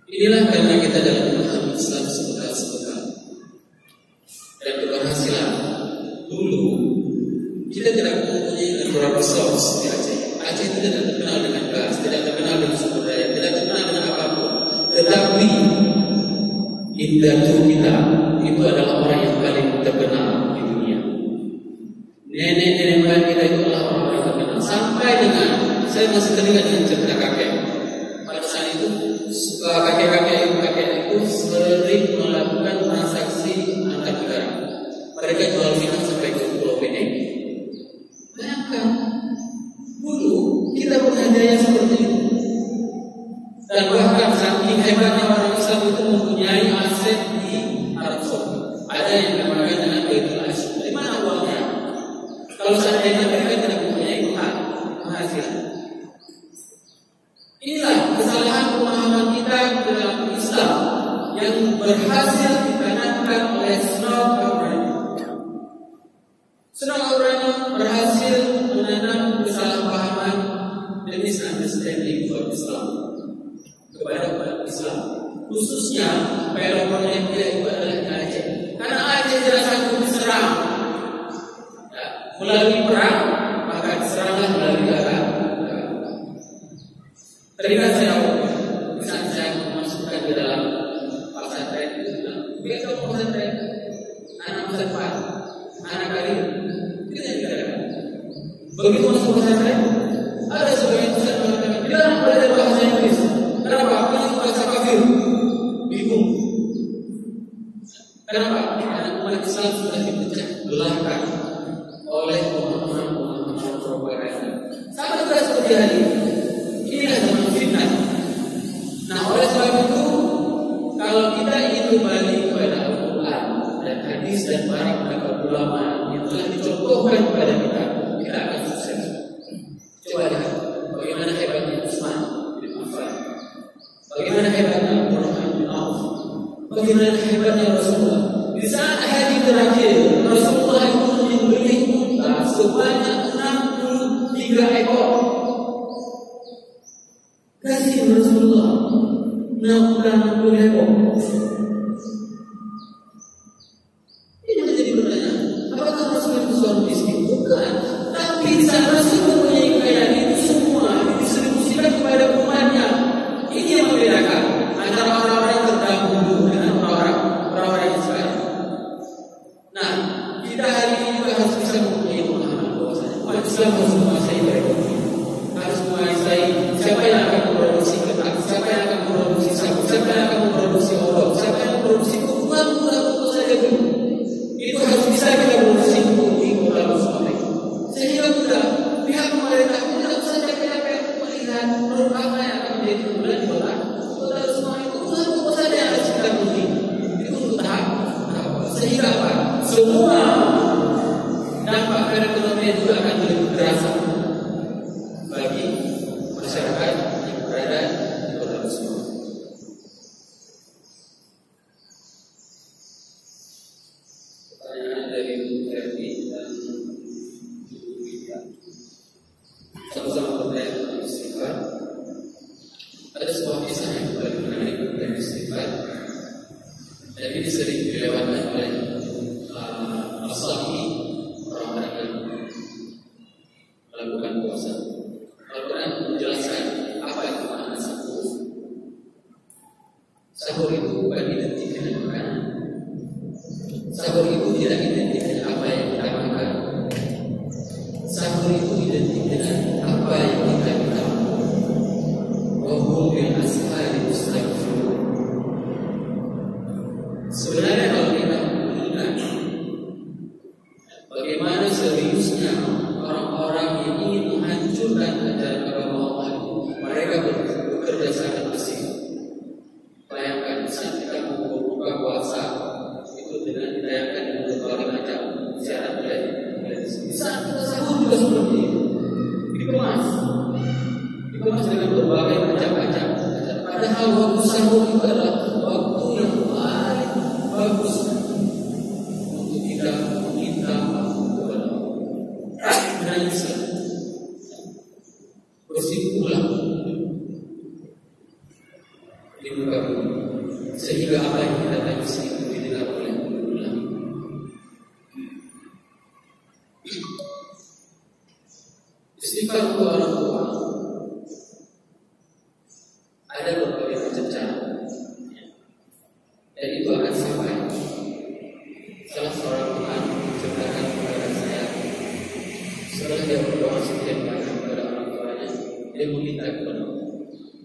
Inilah karena kita dalam memahami Islam sebekal-sebekal dan keberhasilan. Dulu kita tidak mempunyai natural resource di Aceh. Aceh itu tidak terkenal dengan gas, tidak terkenal dengan sumber daya, tidak terkenal dengan apapun. Tetapi indatu kita itu adalah orang yang paling terkenal di dunia. Nenek-nenek moyang kita itu adalah orang-orang terkenal. Sampai dengan saya masih teringat dengan cerita kakek. Pada saat itu kakek itu sering melakukan transaksi antar negara. Mereka jual minyak sampai ke Pulau Penang. Bayangkan, dulu kita punya daya seperti itu. Dan bahkan saking hebatnya orang Islam itu mempunyai aset di Arab Saudi. Ada yang dinamakan dengan Baitul Asyik. Dari mana uangnya? Kalau seandainya mereka tidak mempunyai penghasilan. Inilah kesalahan pemahaman kita dalam Islam yang berhasil ditanamkan oleh Snow Abraham. Snow Abraham berhasil menanam kesalahpahaman dan misunderstanding for Islam kepada umat Islam, khususnya Peloponnes itu adalah Aceh. Karena Aceh tidak sanggup diserang melalui perang, maka diseranglah melalui darat. Teringat saya saat saya memasukkan ke dalam pesantren itu, besok pesantren, anak pesantren, anak karir, tidak dikatakan. Begitu masuk pesantren, ada sebagian besar mengatakan tidak belajar bahasa Inggris. Kenapa? Karena itu bahasa kafir. Bingung. Kenapa? Karena umat Islam sudah dipecah belahkan oleh pemahaman propaganda. Sama juga seperti hari ini. Inilah zaman fitnah. Nah, oleh sebab itu, kalau kita ingin kembali kepada Al-Quran dan hadis dan para pendapat ulama yang telah dicontohkan kepada kita, kita akan sukses. Coba lihat bagaimana hebatnya Utsman bin Affan, bagaimana hebatnya Abdurrahman bin Auf, bagaimana hebatnya Rasulullah. Di saat hari terakhir, Rasulullah itu membeli unta sebanyak 63 ekor. Kasih Rasulullah 60 ekor. Ini menjadi pertanyaan, apakah Rasul itu seorang miskin? Bukan. Tapi saat Rasul mempunyai kekayaan itu semua didistribusikan kepada umatnya. Ini yang membedakan antara orang-orang yang terdahulu dengan orang-orang yang sekarang. Nah, kita hari ini juga harus bisa mempunyai pemahaman bahwasanya umat Islam harus menguasai ekonomi, harus menguasai siapa yang akan memproduksi ketan, siapa yang akan memproduksi sapu, siapa yang akan memproduksi odol, siapa yang memproduksi kukuman saja dulu. Itu harus bisa kita produksi di kota Lusuri. Sehingga mudah pihak pemerintah tidak usah capek-capek melihat produk apa yang akan menjadi keunggulan di kota Lusuri. Kukuman saja yang harus kita beli. Itu untuk tahap. Sehingga apa? Semua dampak perekonomian juga akan lebih terasa bagi masyarakat yang berada di kota Lusuri. Pertanyaan dari Bu Ferdi dan Bu Wida. Sama-sama bertanya tentang istighfar. Ada sebuah kisah yang paling menarik dari istighfar. Dan ini sering dilewatkan oleh as-salihin, orang-orang yang melakukan puasa. Al-Quran menjelaskan apa itu makna sahur. Sahur itu bukan identik dengan makanan. Sahur itu tidak identik dengan apa yang kita makan. Sahur itu identik dengan apa yang kita minum. Wa hum bil ashari mustaghfirun. Sebenarnya kalau kita melihat bagaimana seriusnya orang-orang yang ingin menghancurkan ajaran agama Allah, mereka bekerja sangat masif. Bayangkan saat kita membuka puasa itu dengan ditayangkan di berbagai macam siaran televisi. Di saat kita sahur juga seperti itu, dikemas dengan berbagai macam. Padahal waktu sahur itu adalah waktu yang paling bagus untuk kita meminta maaf kepada Allah. Menangislah, bersimpulah di muka bumi, sehingga apa yang kita tangisi itu didengar oleh Allah. Istighfar untuk orang tua ada berbagai macam cara, dan itu akan sampai. Salah seorang teman menceritakan kepada saya, setelah dia berdoa sekian banyak kepada orang tuanya, dia meminta kepada Allah,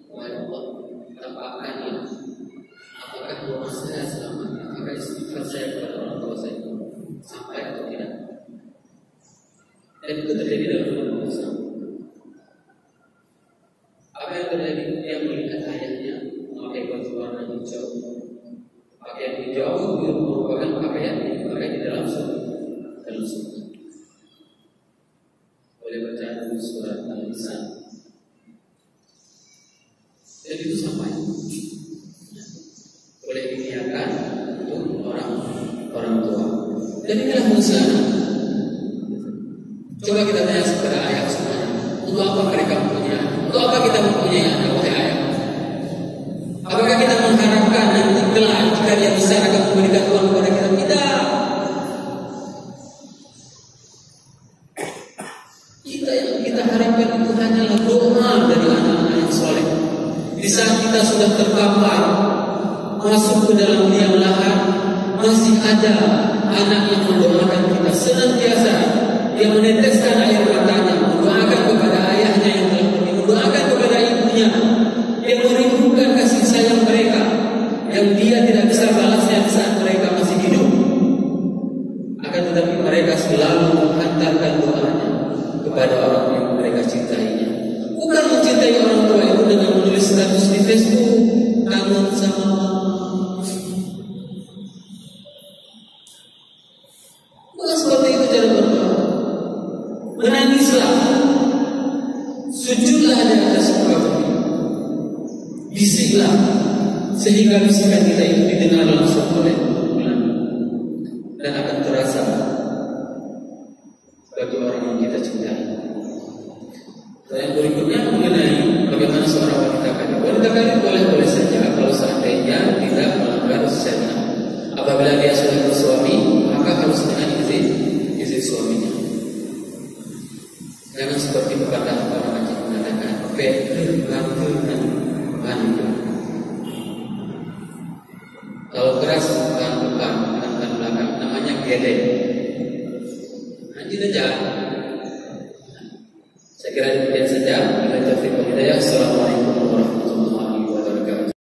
wahai Allah, tampakkan ya, apakah doa saya selamat, apakah istighfar saya kepada orang tua saya sampai atau tidak. Dan itu terjadi dalam rumah Islam. Apa yang terjadi? Dia melihat ayahnya memakai baju warna hijau. Pakaian hijau itu merupakan pakaian yang dipakai di dalam surga. Boleh baca di surat Al-Insan. Dan itu sampai. Boleh diniatkan untuk orang tua. Dan inilah Musa. Coba kita tanya kepada ayah semuanya, untuk apa mereka mempunyai? Untuk apa kita mempunyai anak, wahai ayah? Apakah kita mengharapkan nanti kelak jika dia besar akan memberikan uang kepada kita? Tidak. Kita harapkan itu hanyalah doa dari anak-anak yang soleh. Di saat kita sudah terpapar masuk ke dalam liang lahat, masih ada anak yang mendoakan kita senantiasa. Dia meneteskan air matanya, mendoakan kepada ayahnya yang telah pergi, mendoakan kepada ibunya, yang merindukan kasih sayang mereka, yang dia tidak bisa balasnya saat mereka masih hidup. Akan tetapi mereka selalu menghantarkan doanya kepada orang yang mereka cintainya. Bukan mencintai orang tua itu dengan menulis status di Facebook, kangen sama mama. Bukan seperti itu cara berdoa. Menangislah, sujudlah di atas muka bumi, bisiklah sehingga bisikan kita itu didengar langsung oleh Allah dan akan terasa bagi orang yang kita cintai. Dan yang berikutnya mengenai bagaimana seorang wanita kaya. Wanita kaya boleh-boleh saja kalau seandainya tidak melanggar syariat. Apabila dia sudah bersuami, maka harus dengan izin suaminya. Jangan seperti pepatah orang Aceh mengatakan bantu. Kalau keras bukan depan, bukan belakang, namanya gedek. Nanti dia jalan.